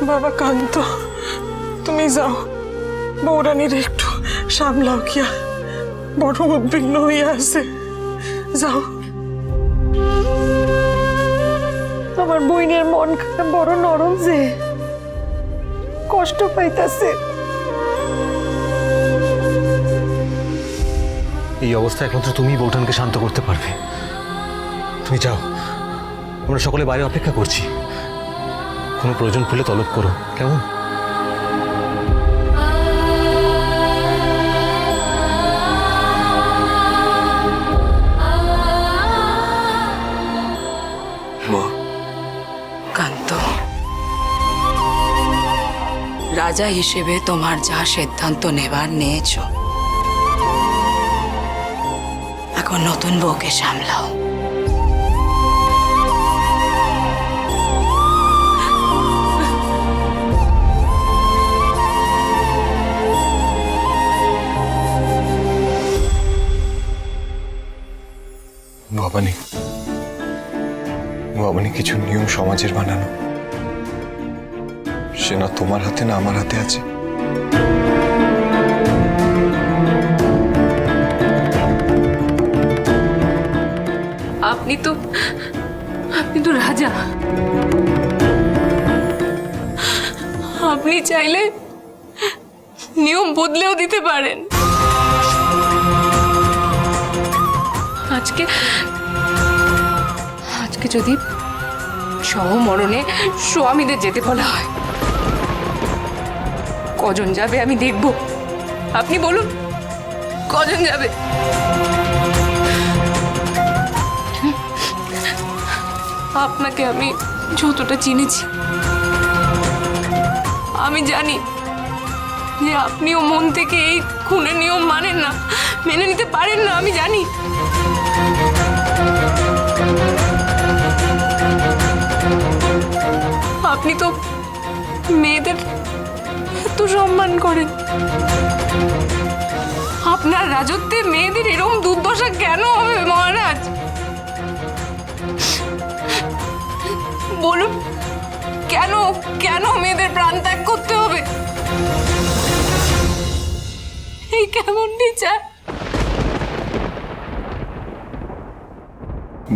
বাবা কান্ত, তুমি যাও, বৌরানীর একটু সামলাও, কিয়া বড় উদ্বিগ্ন হইয়া আছে। যাও। আমার বইনের মন বড় নরম, যে কষ্ট পাইতাছে। এই অবস্থা একমাত্র তুমি বৌঠানকে শান্ত করতে পারবে। তুমি যাও, আমরা সকলে বাইরে অপেক্ষা করছি। কোনো প্রয়োজন পড়লে তলব করো, কেমন? কান্ত, রাজা হিসেবে তোমার যা সিদ্ধান্ত নেবার নিয়েছো, এখন নতুন বউকে সামলাও। ভবানী, ভবানী কিছু নিয়ম সমাজের বানানো, সে না তোমার হাতে না আমার হাতে আছে। আপনি তো রাজা। আপনি চাইলে নিয়ম বদলেও দিতে পারেন। আজকে যদি সহমরণে স্বামীদের যেতে বলা হয়, কজন যাবে আমি দেখব। আপনি বলুন, কজন যাবে? আপনাকে আমি যতটা চিনেছি, আমি জানি যে আপনিও মন থেকে এই খুনের নিয়ম মানেন না, মেনে নিতে পারেন না। আমি জানি। আপনি তো মেয়েদের এত সম্মান করেন, আপনার রাজত্বে মেয়েদের এরকম দুর্দশা কেন হবে মহারাজ? বলুন, কেন কেন মেয়েদের প্রাণ ত্যাগ করতে হবে? এই কেমন বিচার?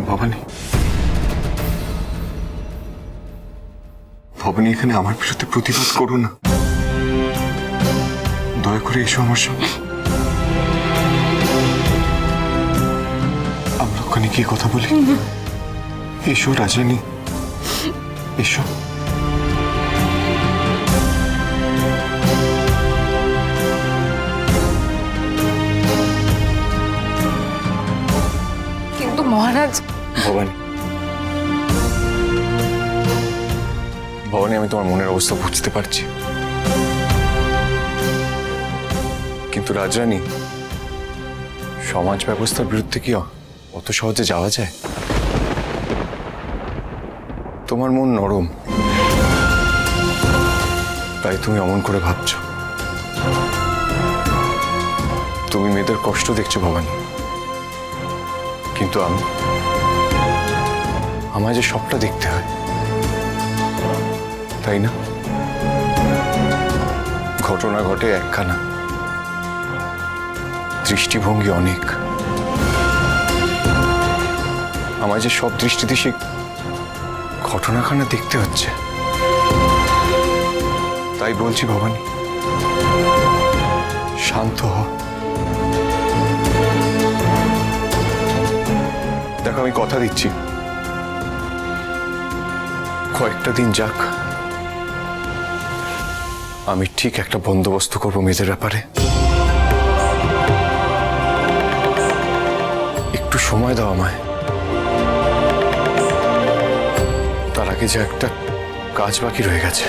ভবানী, ভবানী, এখানে আমার বিরুদ্ধে প্রতিবাদ করো না, দয়া করে এসো আমার সঙ্গে। আমরা ওখানে গিয়ে কথা বলি। এসো রাজরানী, এসো। কিন্তু মহারাজ। ভবানী, ভবানী, আমি তোমার মনের অবস্থা বুঝতে পারছি, কিন্তু রাজরানী, সমাজ ব্যবস্থার বিরুদ্ধে কি অত সহজে যাওয়া যায়? তোমার মন নরম, তাই তুমি অমন করে ভাবছো। তুমি মেয়েদের কষ্ট দেখছো ভবানী, কিন্তু আমায় যে সবটা দেখতে হয়, তাই না? ঘটনা ঘটে একখানা, দৃষ্টিভঙ্গি অনেক। আমায় যে সব দৃষ্টিতে সে ঘটনাখানা দেখতে হচ্ছে। তাই বলছি ভবানী, শান্ত হ। দেখো, আমি কথা দিচ্ছি, কয়েকটা দিন যাক, আমি ঠিক একটা বন্দোবস্ত করবো মেয়েদের ব্যাপারে। একটু সময় দাও আমায়। তার আগে যে একটা কাজ বাকি রয়ে গেছে,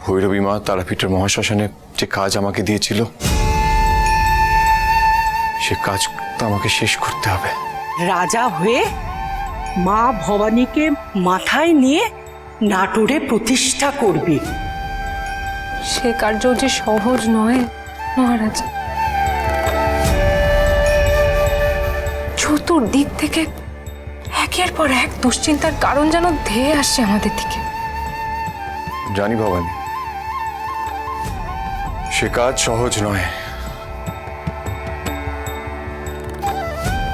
ভৈরবী মা তারাপীঠের মহাশ্মশানে যে কাজ আমাকে দিয়েছিল, সে কাজটা আমাকে শেষ করতে হবে। রাজা হয়ে মা ভবানীকে মাথায় নিয়ে নাটোরে প্রতিষ্ঠা করবে। সে কার্য যে সহজ নয় মহারাজ। চতুর্দিক থেকে একের পর এক দুশ্চিন্তার কারণ যেন ধেয়ে আসছে আমাদের দিকে। জানি ভবানী, সে কাজ সহজ নয়।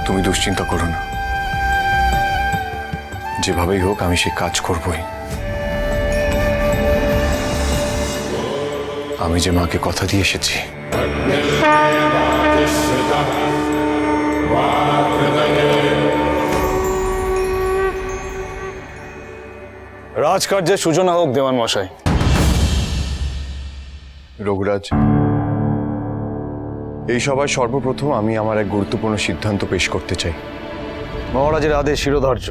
তুমি দুশ্চিন্তা করো না, যেভাবেই হোক আমি সে কাজ করবই। আমি যে মাকে কথা দিয়ে এসেছি, রাজকার্যের সূচনা হোক দেওয়ান মশাই। রঘুরাজ, এই সভায় সর্বপ্রথম আমি আমার এক গুরুত্বপূর্ণ সিদ্ধান্ত পেশ করতে চাই। মহারাজের আদেশ শিরোধার্য।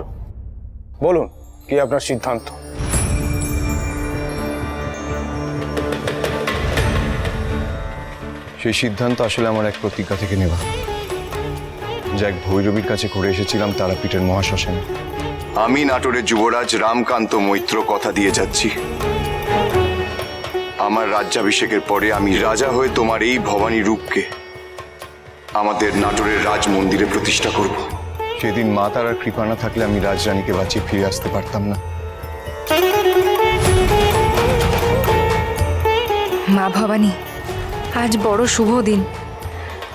বলুন, কি আপনার সিদ্ধান্ত? সেই সিদ্ধান্ত আসলে আমার এক প্রতিজ্ঞা থেকে নেওয়া, যা এক ভৈরবীর কাছে করে এসেছিলাম তারাপীঠের মহাশ্মশানে। আমি নাটোরের যুবরাজ রামকান্ত মৈত্র কথা দিয়ে যাচ্ছি, আমার রাজ্যাভিষেকের পরে আমি রাজা হয়ে তোমার এই ভবানী রূপকে আমাদের নাটোরের রাজ মন্দিরে প্রতিষ্ঠা করব। সেদিন মা তারার কৃপা না থাকলে আমি রাজরানীকে বাঁচিয়ে ফিরে আসতে পারতাম না। মা ভবানী, আজ বড় শুভ দিন,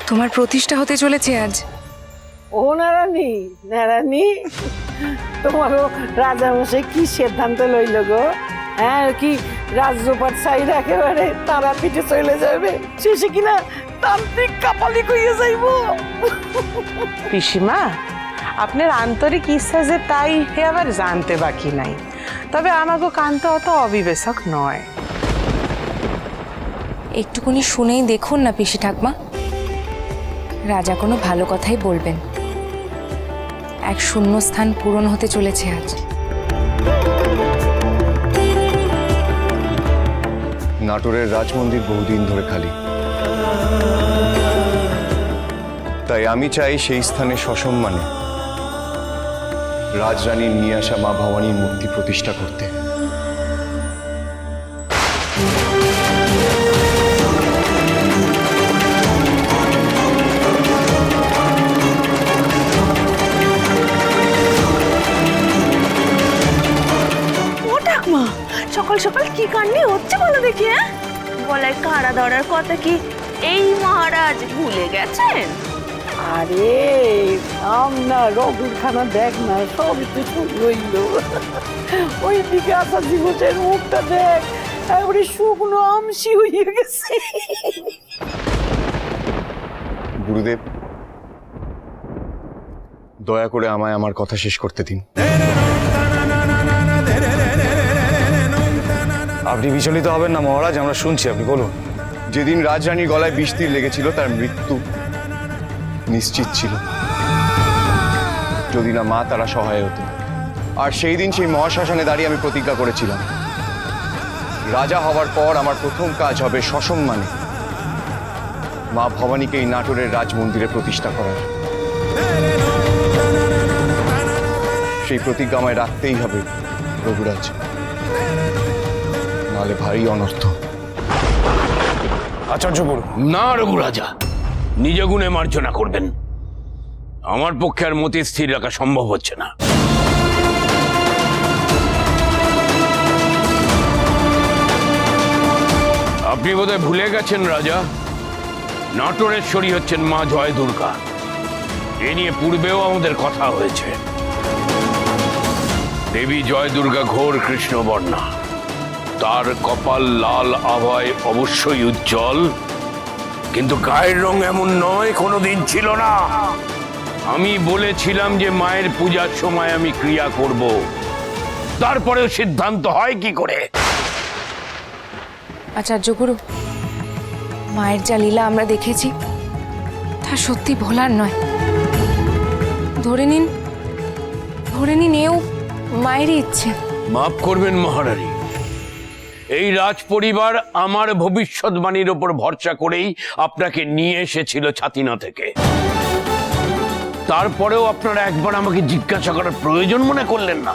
তোমার প্রতিষ্ঠা হতে চলেছে আজ। ও নারানি, নারানি, তোমারও রাজামশাই কি সিদ্ধান্ত লইল গো? হ্যাঁ, কি রাজ্যপাট সাইড একেবারে তারাপীঠে চলে যাবে, শেষে কিনা তান্ত্রিক কাপালি কইয়ে যাইব। পিসিমা, আপনার আন্তরিক ইচ্ছা যে তাই হে আবার জানতে বাকি নাই, তবে আমাকে কান্ত অত অবিবেশক নয়। একটুকুনি শুনেই দেখুন না পিসি ঠাকমা, রাজা কোনো ভালো কথাই বলবেন। এক শূন্য স্থান পূরণ হতে চলেছে আজ। নাটোরের রাজমন্দির বহুদিন ধরে খালি, তাই আমি চাই সেই স্থানে সসম্মানে রাজরানীর নিয়ে আসা মা ভবানীর মূর্তি প্রতিষ্ঠা করতে। ও ঠাকমা, সকাল সকাল কি কাণ্ডে হচ্ছে বলো দেখি? হ্যাঁ, গলায় কাড়া ধরার কথা কি এই মহারাজ ভুলে গেছেন? আরে না, রঘুর খানা দেখ না, সবই তো শুরু হইল। ওই দিকে আসা জীবনের মুখটা দেখ, এবারে শুকনো আমসি হয়ে গেছে। গুরুদেব, দয়া করে আমায় আমার কথা শেষ করতে দিন। আপনি বিচলিত হবেন না মহারাজ, আমরা শুনছি, আপনি বলুন। যেদিন রাজরানীর গলায় বিষ তীর লেগেছিল তার মৃত্যু নিশ্চিত ছিল, যদি না মা তারা সহায় হতো। আর সেই দিন সেই মহাশ্মশানে দাঁড়িয়ে আমি প্রতিজ্ঞা করেছিলাম, রাজা হওয়ার পর আমার প্রথম কাজ হবে সসম্মানে মা ভবানীকে এই নাটোরের রাজমন্দিরে প্রতিষ্ঠা করার। সেই প্রতিজ্ঞা আমায় রাখতেই হবে রঘুরাজ, নাহলে ভারী অনর্থ। আচার্য গুরু। না রঘুরাজা, নিজ গুণে মার্জনা করবেন, আমার পক্ষে আর মতি স্থির রাখা সম্ভব হচ্ছে না। আপনি বোধহয় ভুলে গেছেন রাজা, নাটোরেশ্বরী হচ্ছেন মা জয় দুর্গা। এ নিয়ে পূর্বেও আমাদের কথা হয়েছে। দেবী জয় দুর্গা ঘোর কৃষ্ণবর্ণা, তার কপাল লাল আভায় অবশ্যই উজ্জ্বল, কিন্তু গায়ের রং এমন নয়, কোনোদিন ছিল না। আমি বলেছিলাম যে মায়ের পূজার সময় আমি ক্রিয়া করব, তারপরেও সিদ্ধান্ত হয় কি করে? আচার্য গুরু, মায়ের যা লীলা আমরা দেখেছি তা সত্যি ভোলার নয়। ধরে নিন এও মায়েরই ইচ্ছে। মাফ করবেন মহারানী, এই রাজ পরিবার আমার ভবিষ্যৎবাণীর ওপর ভরসা করেই আপনাকে নিয়ে এসেছিল ছাতিনা থেকে। তারপরেও আপনারা একবার আমাকে জিজ্ঞাসা করার প্রয়োজন মনে করলেন না।